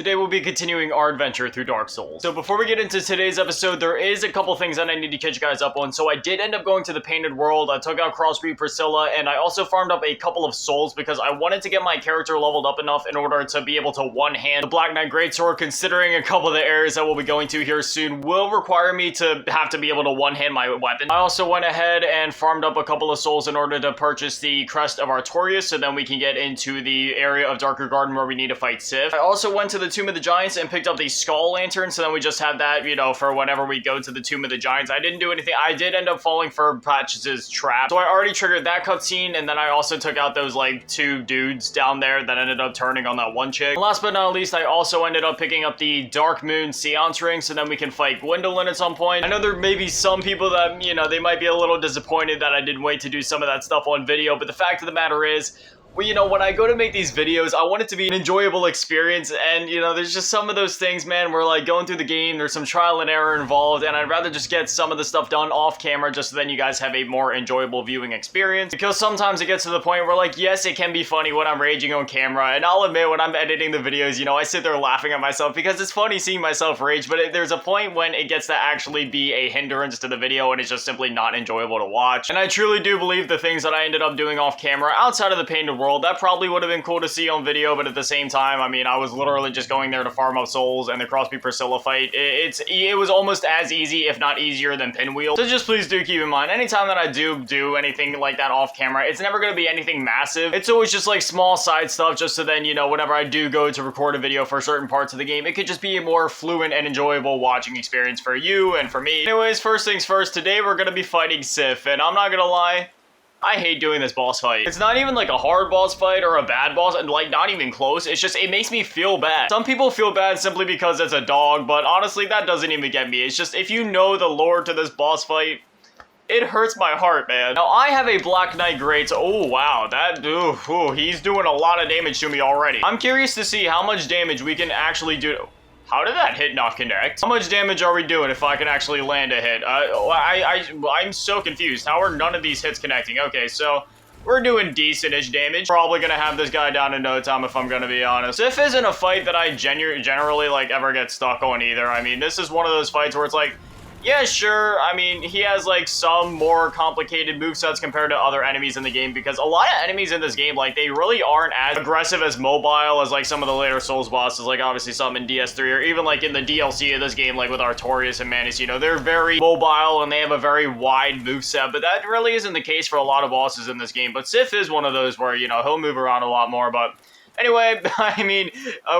Today we'll be continuing our adventure through Dark Souls. So before we get into today's episode, there is a couple things that I need to catch you guys up on. So I did end up going to the Painted World, I took out Crossbreed Priscilla, and I also farmed up a couple of souls because I wanted to get my character leveled up enough in order to be able to one-hand the Black Knight Greatsword, considering a couple of the areas that we'll be going to here soon will require me to have to be able to one-hand my weapon. I also went ahead and farmed up a couple of souls in order to purchase the Crest of Artorias, so then we can get into the area of Darkroot Garden where we need to fight Sif. I also went to the Tomb of the Giants and picked up the Skull Lantern, so then we just have that, you know, for whenever we go to the Tomb of the Giants. I didn't do anything. I did end up falling for Patches' trap, so I already triggered that cutscene, and then I also took out those, like, two dudes down there that ended up turning on that one chick. And last but not least, I also ended up picking up the Dark Moon Seance Ring, so then we can fight Gwendolyn at some point. I know there may be some people that, you know, they might be a little disappointed that I didn't wait to do some of that stuff on video, but the fact of the matter is, well, you know, when I go to make these videos, I want it to be an enjoyable experience, and, you know, there's just some of those things, man, where, like, going through the game, there's some trial and error involved, and I'd rather just get some of the stuff done off camera just so then you guys have a more enjoyable viewing experience, because sometimes it gets to the point where, like, yes, it can be funny when I'm raging on camera, and I'll admit, when I'm editing the videos, you know, I sit there laughing at myself, because it's funny seeing myself rage, but there's a point when it gets to actually be a hindrance to the video, and it's just simply not enjoyable to watch, and I truly do believe the things that I ended up doing off camera, outside of the Painted World, that probably would have been cool to see on video, but at the same time, I mean, I was literally just going there to farm up souls, and the Crossbreed Priscilla fight, it was almost as easy, if not easier, than Pinwheel. So just please do keep in mind, anytime that I do anything like that off camera, it's never going to be anything massive. It's always just like small side stuff, just so then, you know, whenever I do go to record a video for certain parts of the game, it could just be a more fluent and enjoyable watching experience for you and for me. Anyways, first things first, today we're going to be fighting Sif, and I'm not going to lie, I hate doing this boss fight. It's not even like a hard boss fight or a bad boss, and like not even close. It's just, it makes me feel bad. Some people feel bad simply because it's a dog, but honestly, that doesn't even get me. It's just, if you know the lore to this boss fight, it hurts my heart, man. Now, I have a Black Knight Great. Oh, wow. That, ooh, he's doing a lot of damage to me already. I'm curious to see how much damage we can actually do. How did that hit not connect? How much damage are we doing if I can actually land a hit? I'm so confused. How are none of these hits connecting? Okay, so we're doing decent-ish damage. Probably gonna have this guy down in no time if I'm gonna be honest. Sif isn't a fight that I generally, like, ever get stuck on either. I mean, this is one of those fights where it's like, yeah, sure, I mean, he has, like, some more complicated movesets compared to other enemies in the game, because a lot of enemies in this game, like, they really aren't as aggressive as mobile as, like, some of the later Souls bosses, like, obviously some in DS3, or even, like, in the DLC of this game, like, with Artorias and Manus, you know, they're very mobile, and they have a very wide moveset, but that really isn't the case for a lot of bosses in this game, but Sif is one of those where, you know, he'll move around a lot more, but anyway, I mean,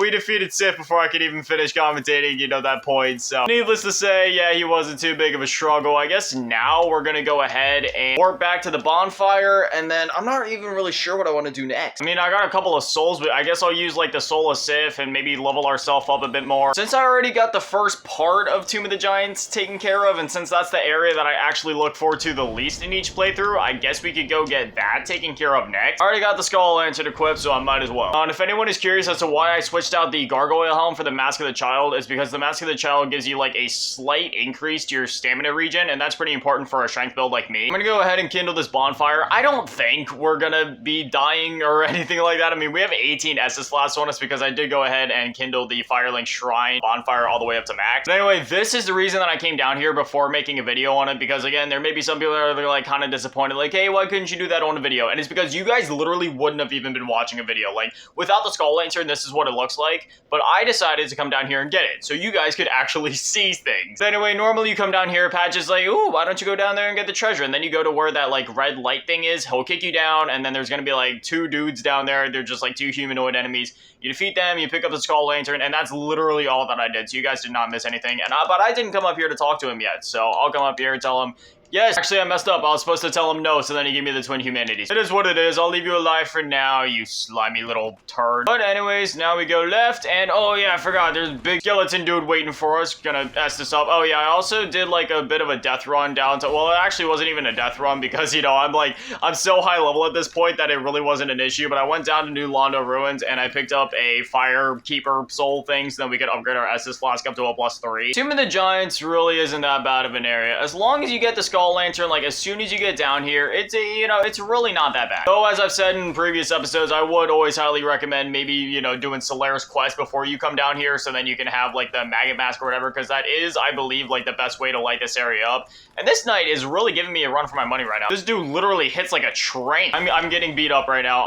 we defeated Sif before I could even finish commentating, you know, that point, so needless to say, yeah, he wasn't too big of a struggle. I guess now we're gonna go ahead and warp back to the bonfire, and then I'm not even really sure what I want to do next. I mean, I got a couple of souls, but I guess I'll use, like, the Soul of Sif and maybe level ourselves up a bit more. Since I already got the first part of Tomb of the Giants taken care of, and since that's the area that I actually look forward to the least in each playthrough, I guess we could go get that taken care of next. I already got the Skull Lantern equipped, so I might as well. And if anyone is curious as to why I switched out the Gargoyle Helm for the Mask of the Child, it's because the Mask of the Child gives you, like, a slight increase to your stamina regen, and that's pretty important for a strength build like me. I'm gonna go ahead and kindle this bonfire. I don't think we're gonna be dying or anything like that. I mean, we have 18 Estus flasks on us because I did go ahead and kindle the Firelink Shrine bonfire all the way up to max. But anyway, this is the reason that I came down here before making a video on it, because again, there may be some people that are, like, kind of disappointed, like, hey, why couldn't you do that on a video? And it's because you guys literally wouldn't have even been watching a video. Like, without the Skull Lantern, this is what it looks like, but I decided to come down here and get it, so you guys could actually see things. So anyway, normally you come down here, Patch is like, ooh, why don't you go down there and get the treasure? And then you go to where that, like, red light thing is, he'll kick you down, and then there's gonna be, like, two dudes down there, they're just, like, two humanoid enemies. You defeat them, you pick up the Skull Lantern, and that's literally all that I did, so you guys did not miss anything. But I didn't come up here to talk to him yet, so I'll come up here and tell him, yes, actually I messed up. I was supposed to tell him no, so then he gave me the twin humanities. It is what it is. I'll leave you alive for now, you slimy little turd. But anyways, now we go left, and oh yeah, I forgot. There's a big skeleton dude waiting for us. Gonna mess this up. Oh yeah, I also did like a bit of a death run down to, well, it actually wasn't even a death run because, you know, I'm so high level at this point that it really wasn't an issue, but I went down to New Londo Ruins, and I picked up a Fire Keeper soul thing, so then we could upgrade our Estus flask up to a +3. Tomb of the Giants really isn't that bad of an area. As long as you get the Skull Jaw Lantern, like, as soon as you get down here, it's, you know, it's really not that bad. Though, as I've said in previous episodes, I would always highly recommend maybe, you know, doing Solaris Quest before you come down here, so then you can have, like, the Maggot Mask or whatever, because that is, I believe, like, the best way to light this area up. And this knight is really giving me a run for my money right now. This dude literally hits like a train. I'm getting beat up right now.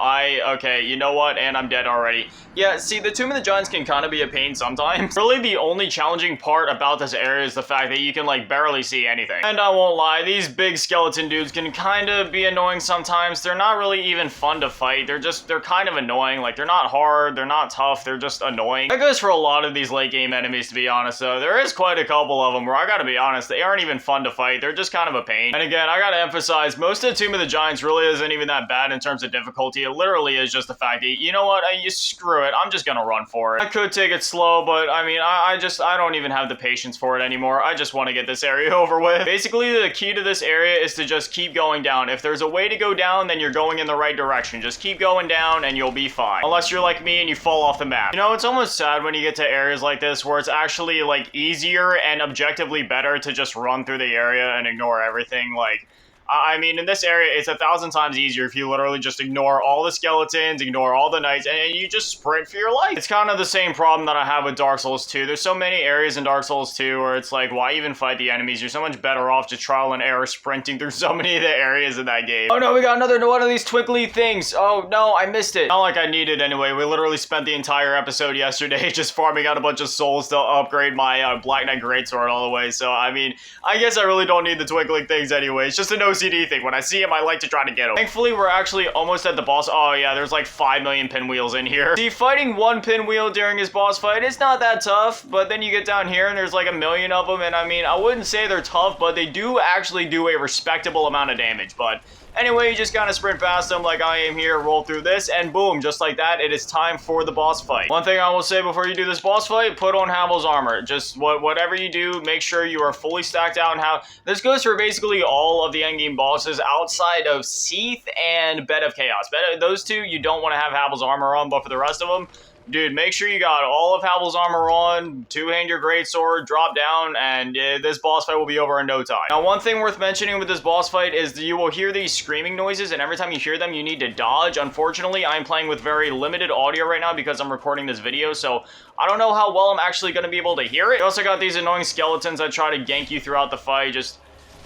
Okay, you know what? And I'm dead already. Yeah, see, the Tomb of the Giants can kind of be a pain sometimes. Really, the only challenging part about this area is the fact that you can, like, barely see anything. And I won't lie, these big skeleton dudes can kind of be annoying sometimes. They're not really even fun to fight. They're kind of annoying. Like, they're not hard, they're not tough, they're just annoying. That goes for a lot of these late game enemies, to be honest, though. There is quite a couple of them where I gotta be honest, they aren't even fun to fight. They're just kind of a pain. And again, I gotta emphasize, most of the Tomb of the Giants really isn't even that bad in terms of difficulty. It literally is just the fact that, you know what, you screw it, I'm just gonna run for it. I could take it slow, but I mean, I don't even have the patience for it anymore. I just want to get this area over with. Basically, the key to this area is to just keep going down. If there's a way to go down, then you're going in the right direction. Just keep going down and you'll be fine. Unless you're like me and you fall off the map. You know, it's almost sad when you get to areas like this where it's actually, like, easier and objectively better to just run through the area and ignore everything. Like, I mean, in this area, it's 1,000 times easier if you literally just ignore all the skeletons, ignore all the knights, and you just sprint for your life. It's kind of the same problem that I have with Dark Souls 2. There's so many areas in Dark Souls 2 where it's like, why even fight the enemies? You're so much better off just trial and error sprinting through so many of the areas in that game. Oh no, we got another one of these twinkly things. Oh no, I missed it. Not like I need it anyway. We literally spent the entire episode yesterday just farming out a bunch of souls to upgrade my Black Knight Greatsword all the way. So, I mean, I guess I really don't need the twinkling things anyway. It's just an OCD thing. When I see him, I like to try to get him. Thankfully, we're actually almost at the boss. Oh yeah, there's like 5 million pinwheels in here. See, fighting one pinwheel during his boss fight, it's not that tough, but then you get down here and there's like 1 million of them, and I mean, I wouldn't say they're tough, but they do actually do a respectable amount of damage. But anyway, you just kind of sprint past them like I am here, roll through this, and boom, just like that, it is time for the boss fight. One thing I will say before you do this boss fight, put on Havel's armor. Just whatever you do, make sure you are fully stacked out. And how this goes for basically all of the endgame bosses outside of Seath and Bed of Chaos. Those two, you don't want to have Havel's armor on, but for the rest of them, dude, make sure you got all of Havel's armor on, two-hand your greatsword, drop down, and this boss fight will be over in no time. Now, one thing worth mentioning with this boss fight is that you will hear these screaming noises, and every time you hear them, you need to dodge. Unfortunately, I'm playing with very limited audio right now because I'm recording this video, so I don't know how well I'm actually going to be able to hear it. You also got these annoying skeletons that try to gank you throughout the fight. Just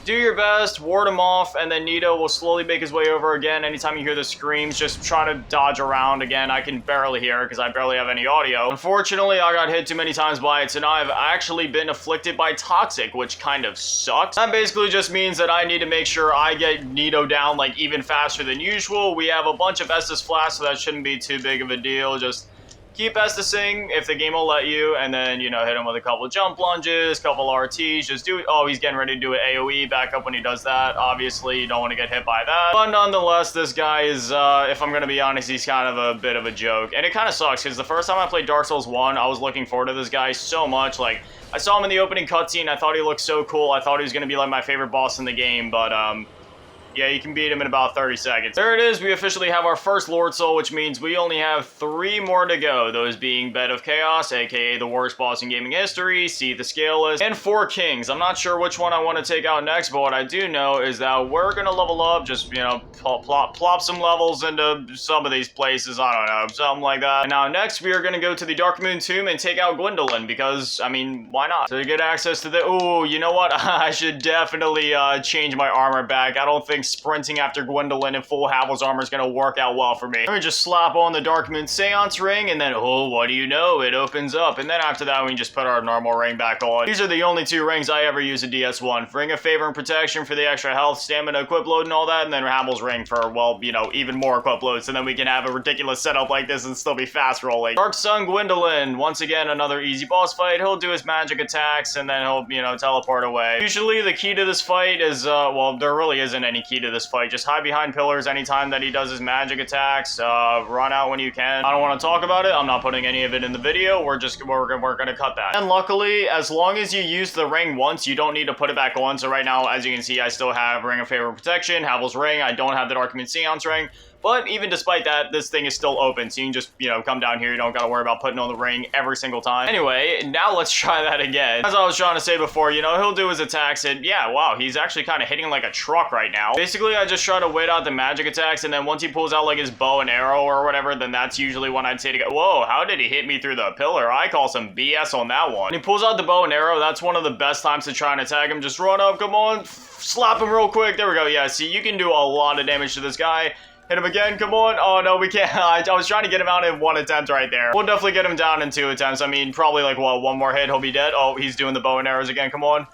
do your best, ward him off, and then Nito will slowly make his way over again. Anytime you hear the screams, just try to dodge around again. I can barely hear it because I barely have any audio. Unfortunately, I got hit too many times by it, so now I've actually been afflicted by Toxic, which kind of sucks. That basically just means that I need to make sure I get Nito down, like, even faster than usual. We have a bunch of Estus Flasks, so that shouldn't be too big of a deal. Just keep Estusing if the game will let you, and then, you know, hit him with a couple jump lunges, couple RTs, just do it. Oh, he's getting ready to do an AoE, back up when he does that. Obviously, you don't want to get hit by that. But nonetheless, this guy is, if I'm going to be honest, he's kind of a bit of a joke. And it kind of sucks, because the first time I played Dark Souls 1, I was looking forward to this guy so much. Like, I saw him in the opening cutscene, I thought he looked so cool, I thought he was going to be, like, my favorite boss in the game, but, yeah, you can beat him in about 30 seconds. There it is, we officially have our first Lord Soul, which means we only have 3 more to go. Those being Bed of Chaos, aka the worst boss in gaming history, Seath the Scaleless, and 4 Kings. I'm not sure which one I want to take out next, but what I do know is that we're gonna level up, just, you know, plop some levels into some of these places, I don't know, something like that. And now next, we are gonna go to the Dark Moon Tomb and take out Gwendolyn, because, I mean, why not? So you get access to the, ooh, you know what? I should definitely change my armor back. I don't think sprinting after Gwendolyn in full Havel's armor is going to work out well for me. Let me just slap on the Dark Moon Seance ring, and then, oh, what do you know? It opens up, and then after that, we can just put our normal ring back on. These are the only 2 rings I ever use in DS1. Ring of Favor and Protection for the extra health, stamina, equip load, and all that, and then Havel's ring for, well, you know, even more equip loads, so then we can have a ridiculous setup like this and still be fast rolling. Dark Sun Gwendolyn, once again, another easy boss fight. He'll do his magic attacks, and then he'll, you know, teleport away. Usually, the key to this fight is, well, there really isn't any key to this fight. Just hide behind pillars anytime that he does his magic attacks. Run out when you can. I don't want to talk about it. I'm not putting any of it in the video. We're gonna cut that. And luckily, as long as you use the ring once, you don't need to put it back on. So right now, as you can see, I still have Ring of Favor and Protection, Havel's ring. I don't have the Dark Moon Seance ring. But even despite that, this thing is still open, so you can just, you know, come down here. You don't gotta worry about putting on the ring every single time. Anyway, now let's try that again. As I was trying to say before, you know, he'll do his attacks, and yeah, wow, he's actually kind of hitting like a truck right now. Basically, I just try to wait out the magic attacks, and then once he pulls out like his bow and arrow or whatever, then that's usually when I'd say to go, whoa, how did he hit me through the pillar? I call some BS on that one. When he pulls out the bow and arrow, that's one of the best times to try and attack him. Just run up, come on, slap him real quick. There we go. Yeah, see, you can do a lot of damage to this guy. Hit him again, come on. Oh, no, we can't. I was trying to get him out in one attempt right there. We'll definitely get him down in 2 attempts. I mean, probably like, what, one more hit, he'll be dead. Oh, he's doing the bow and arrows again. Come on.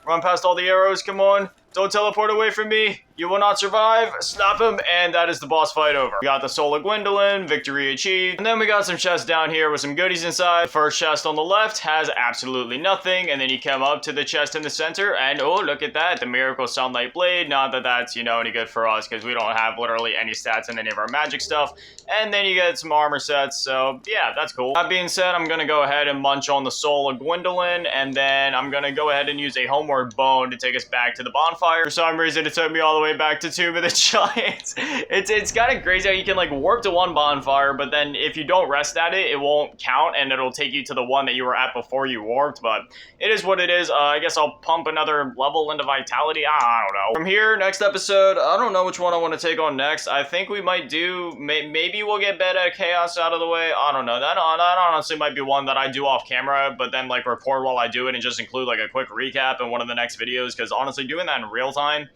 Run past all the arrows. Come on. Don't teleport away from me. You will not survive. Slap him, and that is the boss fight over. We got the soul of Gwendolyn, victory achieved. And then we got some chests down here with some goodies inside. The first chest on the left has absolutely nothing, and then you come up to the chest in the center, and oh, look at that, the Miracle Sunlight Blade. Not that that's, you know, any good for us, because we don't have literally any stats in any of our magic stuff. And then you get some armor sets, so yeah, that's cool. That being said, I'm gonna go ahead and munch on the soul of Gwendolyn, and then I'm gonna go ahead and use a homeward bone to take us back to the bonfire. For some reason, it took me all the way back to Tomb of the Giants. It's kind of crazy how you can like warp to one bonfire, but then if you don't rest at it, it won't count, and it'll take you to the one that you were at before you warped. But it is what it is. I guess I'll pump another level into vitality. I don't know. From here, next episode, I don't know which one I want to take on next. I think we might do, maybe we'll get Beta Chaos out of the way. I don't know. That honestly might be one that I do off camera, but then like record while I do it and just include like a quick recap in one of the next videos, because honestly, doing that in real time,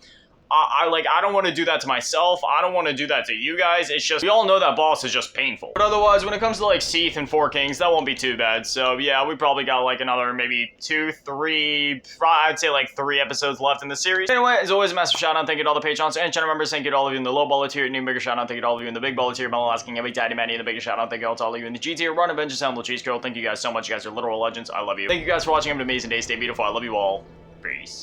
I don't want to do that to myself. I don't want to do that to you guys. It's just, we all know that boss is just painful. But otherwise, when it comes to like Seath and Four Kings, that won't be too bad. So yeah, we probably got like another maybe 2, 3, I'd say like 3 episodes left in the series. Anyway, as always, a massive shout out. Thank you to all the Patrons and channel members. Thank you to all of you in the low baller tier. New bigger shout out. Thank you to all of you in the big baller tier. Mel asking every daddy manny in the biggest shout out. Thank you all to all of you in the G tier. Run Avengers Sound, Little Cheese Girl. Thank you guys so much. You guys are literal legends. I love you. Thank you guys for watching. Have an amazing day. Stay beautiful. I love you all. Peace.